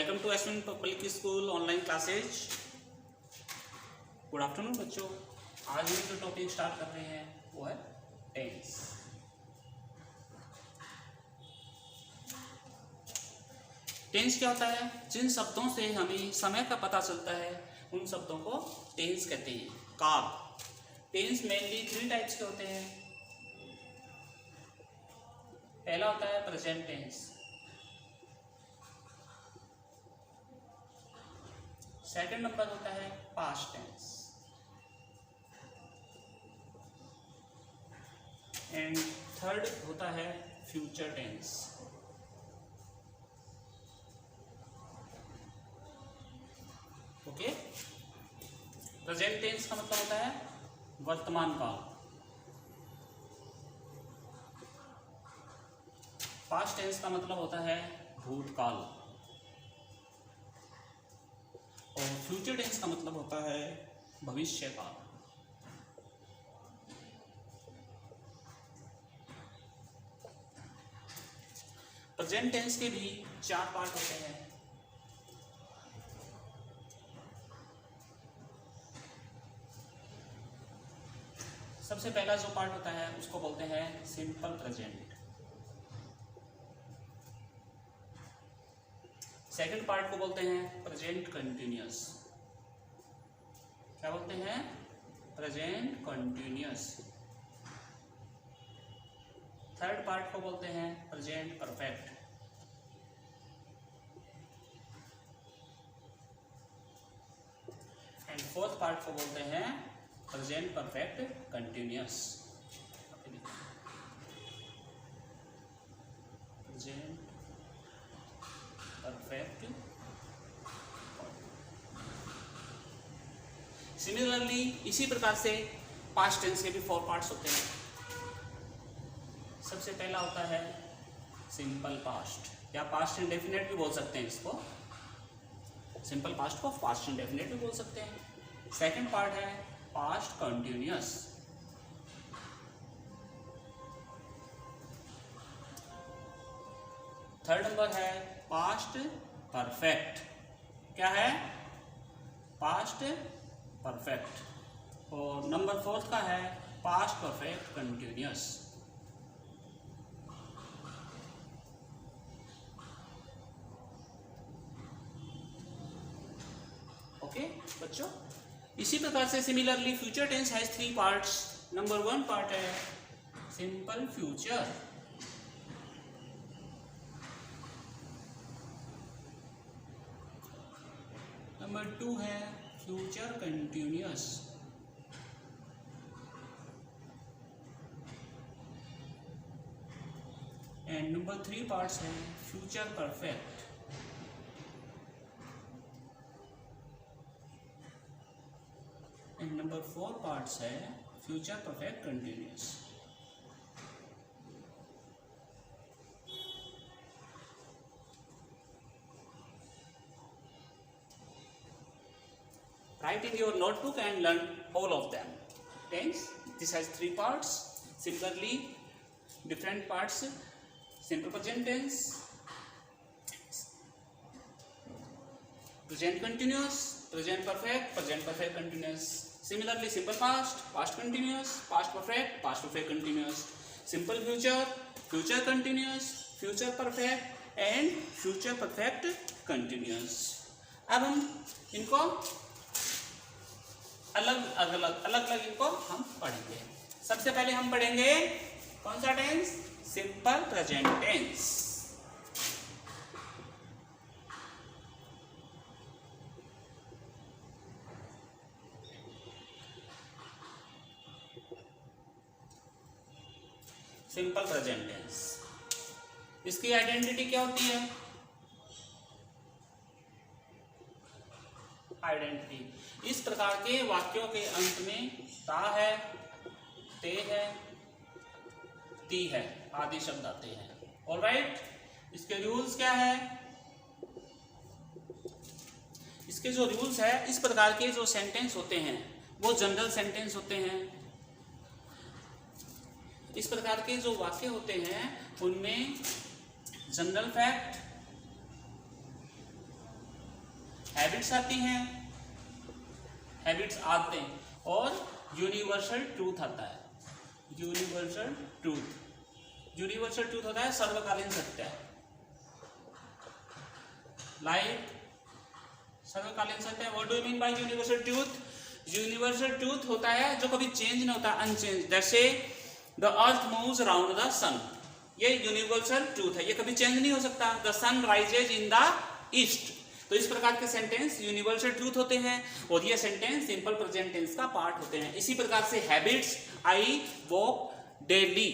Welcome to एसविन public school online classes. Good afternoon बच्चों। आज हम जो टॉपिक स्टार्ट कर रहे हैं वो है टेंस। टेंस क्या होता है? जिन शब्दों से हमें समय का पता चलता है उन शब्दों को टेंस कहते हैं। काल टेंस मेनली 3 टाइप्स के होते हैं। पहला होता है प्रेजेंट टेंस, सेकंड नंबर होता है पास्ट टेंस एंड थर्ड होता है future tense. Okay, present tense का मतलब होता है वर्तमान काल, पास्ट टेंस का मतलब होता है भूतकाल और फ्यूचर टेंस का मतलब होता है भविष्य काल। प्रेजेंट टेंस के भी 4 पार्ट होते हैं। सबसे पहला जो पार्ट होता है उसको बोलते हैं सिंपल प्रेजेंट। सेकंड पार्ट को बोलते हैं प्रेजेंट कंटिन्यूअस। क्या बोलते हैं? Present continuous. थर्ड पार्ट को बोलते हैं present perfect. And fourth part को बोलते हैं present perfect continuous. Present perfect. Similarly इसी प्रकार से पास्ट टेंस के भी 4 पार्ट्स होते हैं। सबसे पहला होता है सिंपल पास्ट या पास्ट इंडेफिनिट भी बोल सकते हैं इसको। सिंपल पास्ट को पास्ट इंडेफिनिट भी बोल सकते हैं। सेकंड पार्ट है पास्ट कंटिन्यूअस। थर्ड नंबर है पास्ट परफेक्ट। क्या है? Past perfect. और नंबर 4 का है पास्ट परफेक्ट कंटिन्यूअस। ओके बच्चों, इसी प्रकार से similarly future tense has 3 parts. Number 1 part है सिंपल फ्यूचर। नंबर 2 है future continuous. And number 3 parts है future perfect. And number 4 parts है future perfect continuous. Write in your notebook and learn all of them. Tense, this has 3 parts. Similarly, different parts. Simple present tense, present continuous, present perfect continuous. Similarly, simple past, past continuous, past perfect continuous. Simple future, future continuous, future perfect and future perfect continuous. अब हम इनको अलग इनको हम पढ़ेंगे। सबसे पहले हम पढ़ेंगे कौन सा tense? Simple present tense. Simple present tense, इसकी आइडेंटिटी क्या होती है? आइडेंटिटी इस प्रकार के वाक्यों के अंत में ता है, ते है, ती है आदि शब्द आते हैं। ऑलराइट, इसके रूल्स क्या है? इसके जो रूल्स है, इस प्रकार के जो सेंटेंस होते हैं वो जनरल सेंटेंस होते हैं। इस प्रकार के जो वाक्य होते हैं उनमें जनरल फैक्ट हैबिट्स आती हैं, हैबिट्स आते हैं, और यूनिवर्सल ट्रूथ आता है। यूनिवर्सल ट्रूथ, यूनिवर्सल ट्रूथ होता है सर्वकालीन सत्य, लाइक सर्वकालीन सत्य। What do you mean by universal truth? Universal truth होता है जो कभी चेंज नहीं होता, अनचेंज। जैसे the earth moves around the sun, ये यूनिवर्सल ट्रूथ है, ये कभी चेंज नहीं हो सकता। The sun rises in the east, तो इस प्रकार के सेंटेंस यूनिवर्सल ट्रूथ होते हैं, और ये सेंटेंस सिंपल प्रेजेंट टेंस का पार्ट होते हैं। इसी प्रकार से हैबिट्स, आई वॉक डेली,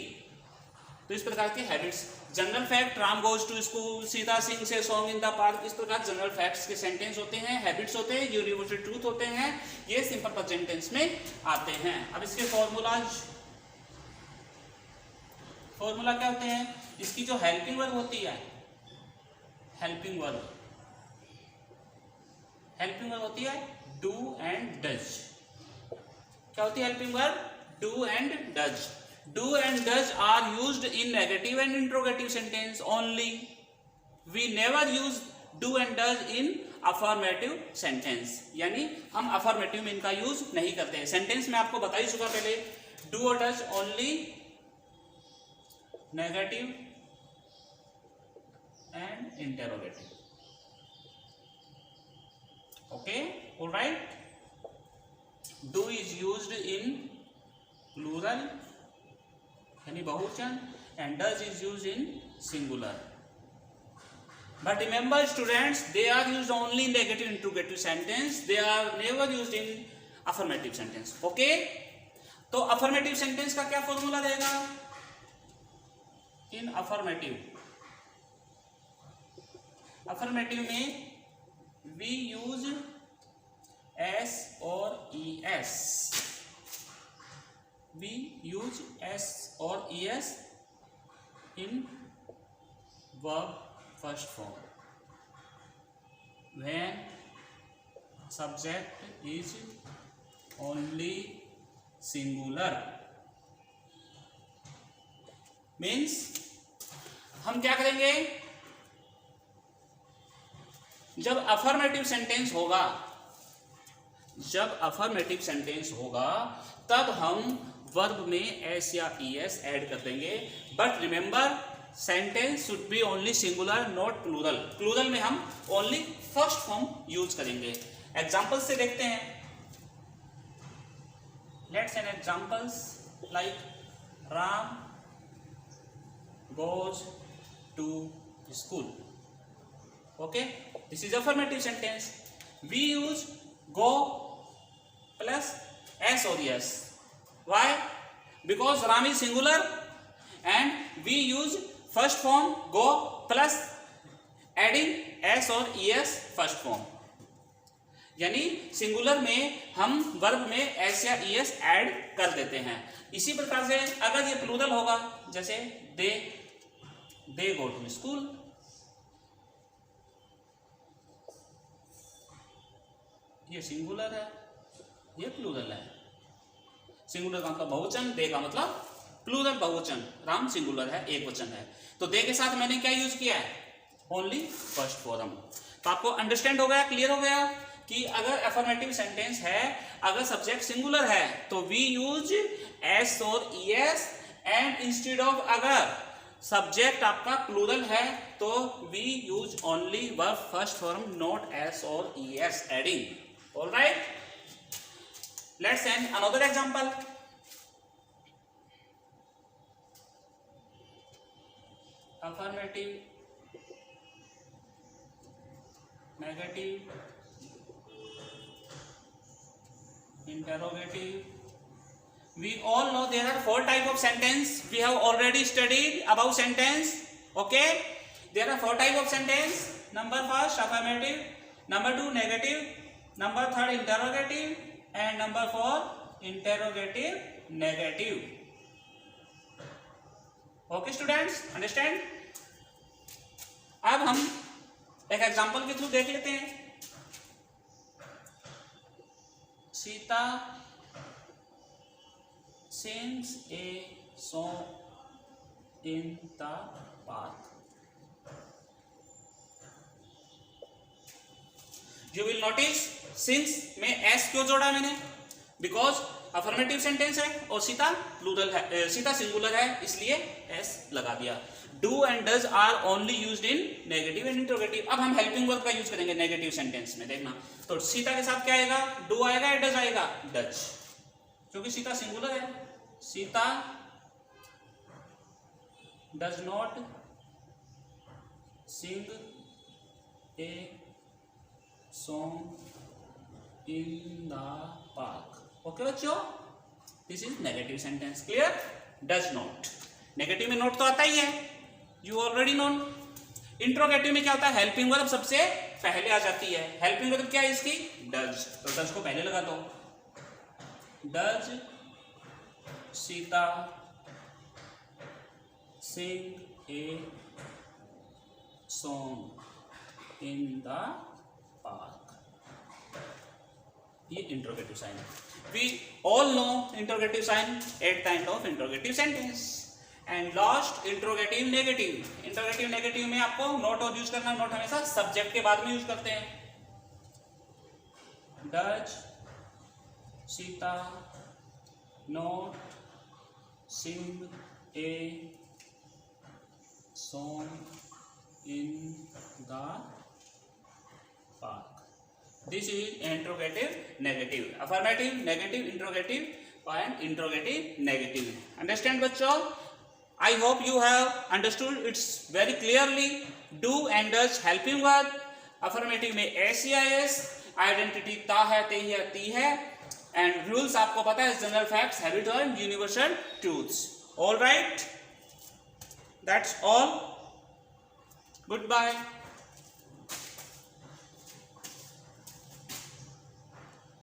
तो इस प्रकार के habits. General fact, Ram goes to school, Sita sings song in the park, इस प्रकार जनरल फैक्ट्स के सेंटेंस होते हैं, हैबिट्स होते हैं, यूनिवर्सल ट्रूथ होते हैं, ये सिंपल प्रेजेंट टेंस में आते हैं। अब इसके फॉर्मूलाज, फॉर्मूला क्या होते हैं? इसकी जो हेल्पिंग वर्ब होती है, हेल्पिंग वर्ब, हेल्पिंग वर्ब होती है डू एंड डज। क्या होती है helping verb? Do and does. Do and does are used in negative and interrogative sentence only. We never use do and does in affirmative sentence, यानी हम affirmative में इनका use नहीं करते हैं। सेंटेंस में आपको बता ही चुका पहले, डू और does only negative and interrogative. Okay, all right. Do is used in plural, यानी बहुवचन, and does is used in singular. But remember, students, they are used only in negative interrogative sentence. They are never used in affirmative sentence. Okay? तो affirmative sentence का क्या formula रहेगा? In affirmative में we use s or es. We use s or es in verb first form when subject is only singular. Means हम क्या करेंगे? जब affirmative sentence होगा, जब अफर्मेटिव सेंटेंस होगा तब हम वर्ब में एस या ईएस ऐड कर देंगे। But remember, sentence should be only singular, not plural. Plural में हम ओनली फर्स्ट फॉर्म यूज करेंगे। एग्जांपल से देखते हैं। Let's an examples like Ram goes to school. Okay, this is affirmative sentence. We use go plus s or es. Why? Because Ram is singular and we use first form go plus adding s or es first form. यानी singular में हम verb में S या ES add कर देते हैं। इसी प्रकार से अगर ये प्लूरल होगा, जैसे दे गो टू स्कूल, ये सिंगुलर है, ये प्लूरल है। सिंगुलर का मतलब बहुवचन, दे का मतलब प्लूरल बहुवचन, राम सिंगुलर है, एक वचन है। तो दे के साथ मैंने क्या यूज किया है? Only first form. तो आपको अंडरस्टैंड हो गया, क्लियर हो गया कि अगर अफर्मेटिव सेंटेंस है, अगर सब्जेक्ट सिंगुलर है तो वी यूज एस और ईएस, एंड इंस्टेड ऑफ अगर सब्जेक्ट आपका प्लूरल है तो we use only verb first form, not S और ES adding. Alright, let's and another example. Affirmative, negative, interrogative. We all know there are 4 type of sentence. We have already studied about sentence. Okay, there are 4 type of sentence. Number first affirmative, number 2 negative, number 3 interrogative, and number 4 interrogative negative. Okay students, understand? अब हम एक example के through देख लेते हैं। Sita sings a song in the park. You will notice since में S क्यों जोड़ा मैंने, बिकॉज अफर्मेटिव सेंटेंस है और सीता प्लूरल है, सीता सिंगुलर है, इसलिए एस लगा दिया। Do and does are only used in negative and interrogative. अब हम हेल्पिंग वर्ब का यूज करेंगे नेगेटिव सेंटेंस में, देखना। तो सीता के साथ क्या आएगा, डू आएगा या डज आएगा, डज, क्योंकि सीता सिंगुलर है। Sita does not sing a song in the park. Okay बच्चों, this is negative sentence, clear. Does not, negative में नोट तो आता ही है, यू ऑलरेडी नोन। इंट्रोगेटिव में क्या होता है, हेल्पिंग वर्ब सबसे पहले आ जाती है। हेल्पिंग वर्ब क्या है इसकी, डज, तो डज को पहले लगा दो। Does Sita sing a song in the park, ये इंट्रोगेटिव साइन है। We all know interrogative sign, 8 kind of interrogative sentence. And last interrogative negative. Interrogative negative में आपको नोट और यूज करना, नोट हमेशा सब्जेक्ट के बाद में यूज करते हैं। Does Sita not sing a song in the park. This is interrogative negative, affirmative, negative, interrogative and interrogative negative. Understand बच्चों? I hope you have understood it's very clearly. Do and does helping verb, affirmative में SEIS, identity ता है, ते है, ती है, and rules आपको पता है, general facts, habit और universal truths. All right, that's all. Goodbye.